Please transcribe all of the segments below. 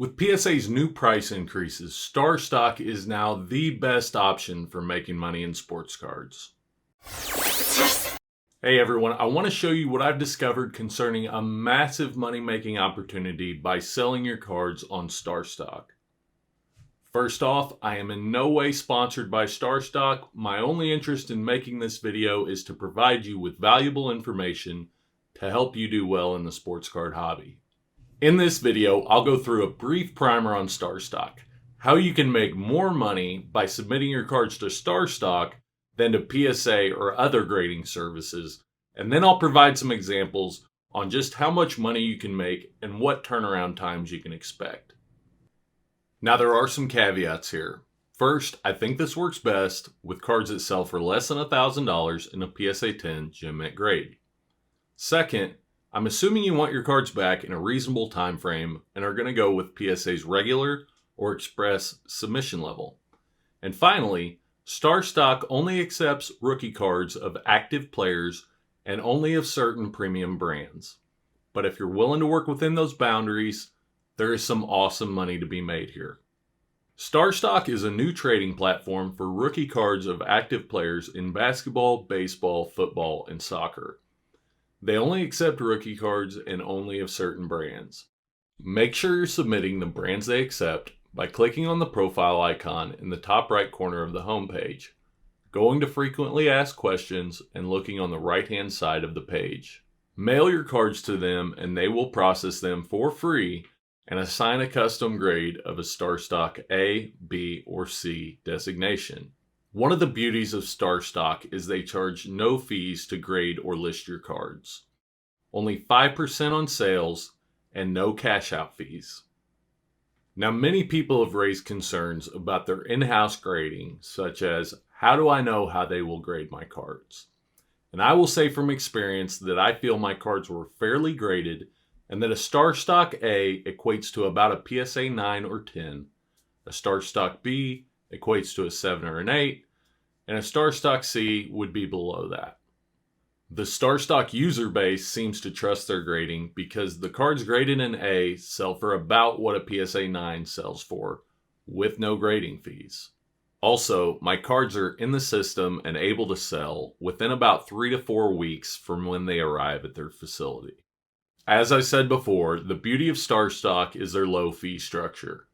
With PSA's new price increases, Starstock is now the best option for making money in sports cards. Hey everyone, I want to show you what I've discovered concerning a massive money-making opportunity by selling your cards on Starstock. First off, I am in no way sponsored by Starstock. My only interest in making this video is to provide you with valuable information to help you do well in the sports card hobby. In this video, I'll go through a brief primer on Starstock, how you can make more money by submitting your cards to Starstock than to PSA or other grading services, and then I'll provide some examples on just how much money you can make and what turnaround times you can expect. Now there are some caveats here. First, I think this works best with cards that sell for less than $1,000 in a PSA 10 gem mint grade. Second, I'm assuming you want your cards back in a reasonable time frame and are going to go with PSA's regular or express submission level. And finally, Starstock only accepts rookie cards of active players and only of certain premium brands. But if you're willing to work within those boundaries, there is some awesome money to be made here. Starstock is a new trading platform for rookie cards of active players in basketball, baseball, football, and soccer. They only accept rookie cards and only of certain brands. Make sure you're submitting the brands they accept by clicking on the profile icon in the top right corner of the homepage, going to frequently asked questions, and looking on the right-hand side of the page. Mail your cards to them and they will process them for free and assign a custom grade of a Starstock A, B, or C designation. One of the beauties of Starstock is they charge no fees to grade or list your cards. Only 5% on sales and no cash out fees. Now many people have raised concerns about their in-house grading, such as, how do I know how they will grade my cards? And I will say from experience that I feel my cards were fairly graded and that a Starstock A equates to about a PSA 9 or 10, a Starstock B equates to a 7 or an 8, and a Starstock C would be below that. The Starstock user base seems to trust their grading because the cards graded in A sell for about what a PSA 9 sells for, with no grading fees. Also, my cards are in the system and able to sell within about 3 to 4 weeks from when they arrive at their facility. As I said before, the beauty of Starstock is their low fee structure.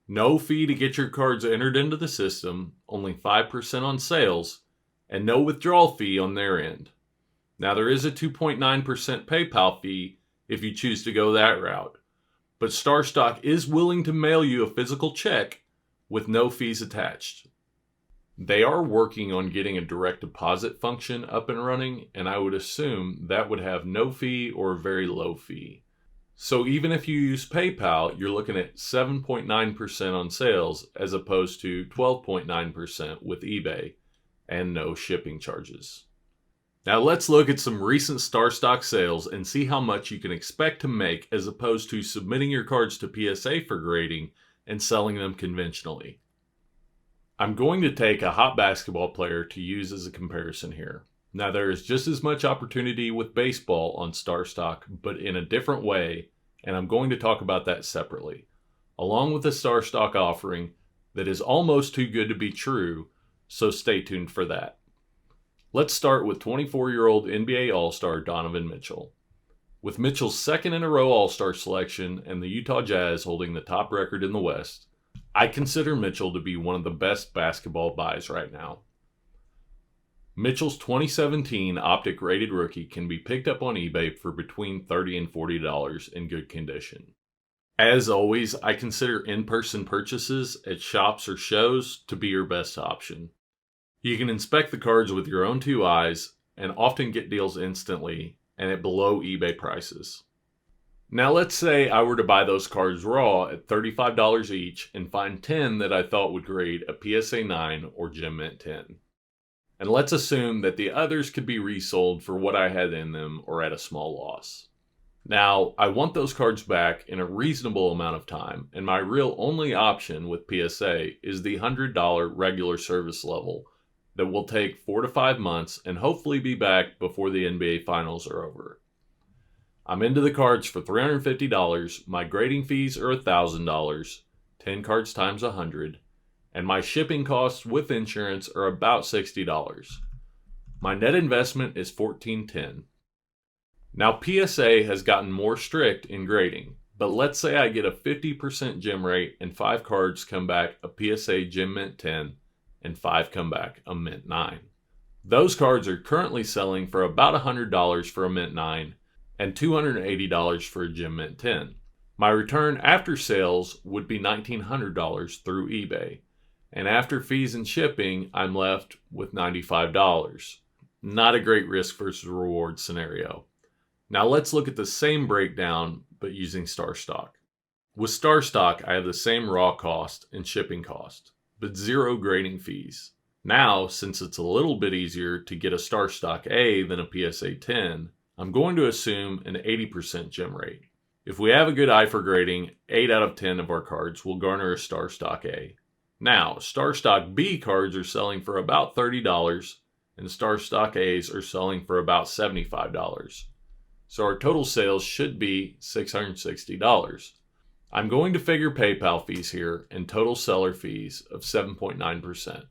No fee to get your cards entered into the system, only 5% on sales, and no withdrawal fee on their end. Now there is a 2.9% PayPal fee if you choose to go that route, but Starstock is willing to mail you a physical check with no fees attached. They are working on getting a direct deposit function up and running, and I would assume that would have no fee or a very low fee. So even if you use PayPal, you're looking at 7.9% on sales as opposed to 12.9% with eBay and no shipping charges. Now let's look at some recent Starstock sales and see how much you can expect to make as opposed to submitting your cards to PSA for grading and selling them conventionally. I'm going to take a hot basketball player to use as a comparison here. Now there is just as much opportunity with baseball on Starstock, but in a different way, and I'm going to talk about that separately, along with a Starstock offering that is almost too good to be true, so stay tuned for that. Let's start with 24-year-old NBA All-Star Donovan Mitchell. With Mitchell's second in a row All-Star selection and the Utah Jazz holding the top record in the West, I consider Mitchell to be one of the best basketball buys right now. Mitchell's 2017 Optic rated rookie can be picked up on eBay for between $30 and $40 in good condition. As always, I consider in-person purchases at shops or shows to be your best option. You can inspect the cards with your own two eyes and often get deals instantly and at below eBay prices. Now let's say I were to buy those cards raw at $35 each and find 10 that I thought would grade a PSA 9 or Gem Mint 10. And let's assume that the others could be resold for what I had in them or at a small loss. Now, I want those cards back in a reasonable amount of time, and my real only option with PSA is the $100 regular service level that will take 4 to 5 months and hopefully be back before the NBA Finals are over. I'm into the cards for $350, my grading fees are $1,000, 10 cards times 100, and my shipping costs with insurance are about $60. My net investment is $1,410. Now PSA has gotten more strict in grading, but let's say I get a 50% gem rate and 5 cards come back a PSA Gem Mint 10 and 5 come back a Mint 9. Those cards are currently selling for about $100 for a Mint 9 and $280 for a Gem Mint 10. My return after sales would be $1,900 through eBay, and after fees and shipping, I'm left with $95. Not a great risk versus reward scenario. Now let's look at the same breakdown, but using Starstock. With Starstock, I have the same raw cost and shipping cost, but zero grading fees. Now, since it's a little bit easier to get a Starstock A than a PSA 10, I'm going to assume an 80% gem rate. If we have a good eye for grading, 8 out of 10 of our cards will garner a Starstock A. Now, Starstock B cards are selling for about $30, and Starstock A's are selling for about $75. So our total sales should be $660. I'm going to figure PayPal fees here and total seller fees of 7.9%.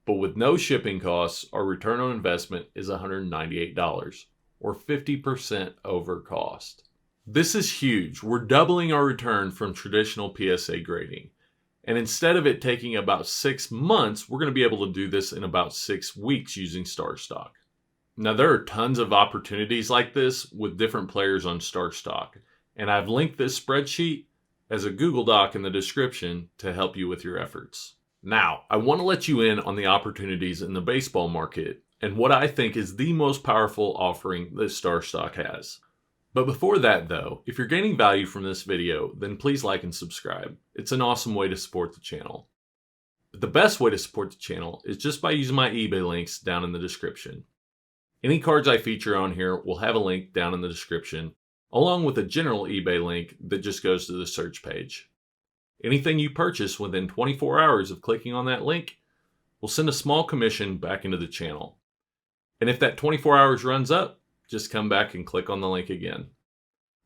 But with no shipping costs, our return on investment is $198, or 50% over cost. This is huge. We're doubling our return from traditional PSA grading. And instead of it taking about 6 months, we're going to be able to do this in about 6 weeks using Starstock. Now, there are tons of opportunities like this with different players on Starstock, and I've linked this spreadsheet as a Google Doc in the description to help you with your efforts. Now, I want to let you in on the opportunities in the baseball market and what I think is the most powerful offering that Starstock has. But before that though, if you're gaining value from this video, then please like and subscribe. It's an awesome way to support the channel. But the best way to support the channel is just by using my eBay links down in the description. Any cards I feature on here will have a link down in the description, along with a general eBay link that just goes to the search page. Anything you purchase within 24 hours of clicking on that link will send a small commission back into the channel. And if that 24 hours runs up, just come back and click on the link again.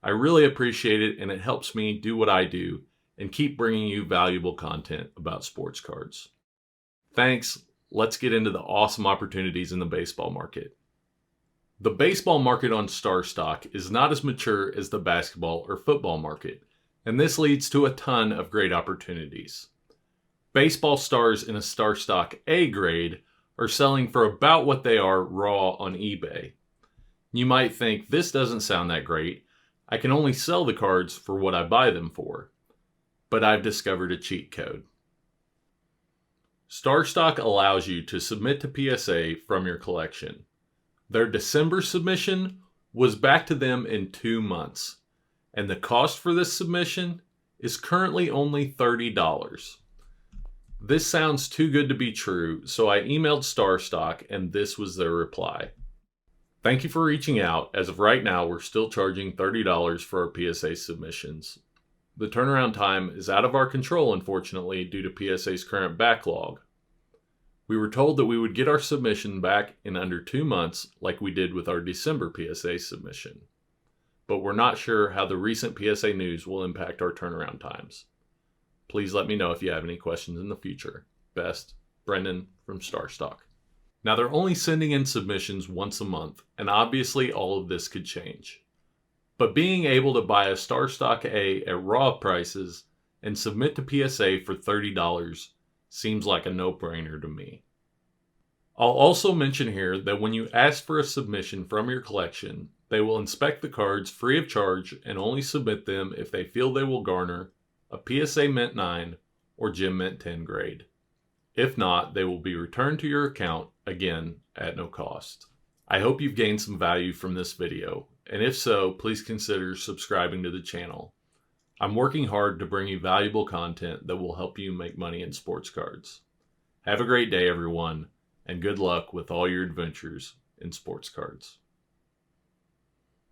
I really appreciate it, and it helps me do what I do and keep bringing you valuable content about sports cards. Thanks. Let's get into the awesome opportunities in the baseball market. The baseball market on Starstock is not as mature as the basketball or football market, and this leads to a ton of great opportunities. Baseball stars in a Starstock A grade are selling for about what they are raw on eBay. You might think, this doesn't sound that great. I can only sell the cards for what I buy them for. But I've discovered a cheat code. Starstock allows you to submit to PSA from your collection. Their December submission was back to them in 2 months, and the cost for this submission is currently only $30. This sounds too good to be true, so I emailed Starstock, and this was their reply. Thank you for reaching out. As of right now, we're still charging $30 for our PSA submissions. The turnaround time is out of our control, unfortunately, due to PSA's current backlog. We were told that we would get our submission back in under 2 months, like we did with our December PSA submission. But we're not sure how the recent PSA news will impact our turnaround times. Please let me know if you have any questions in the future. Best, Brendan from Starstock. Now, they're only sending in submissions once a month, and obviously all of this could change. But being able to buy a Starstock A at raw prices and submit to PSA for $30 seems like a no-brainer to me. I'll also mention here that when you ask for a submission from your collection, they will inspect the cards free of charge and only submit them if they feel they will garner a PSA Mint 9 or Gem Mint 10 grade. If not, they will be returned to your account, again, at no cost. I hope you've gained some value from this video, and if so, please consider subscribing to the channel. I'm working hard to bring you valuable content that will help you make money in sports cards. Have a great day, everyone, and good luck with all your adventures in sports cards.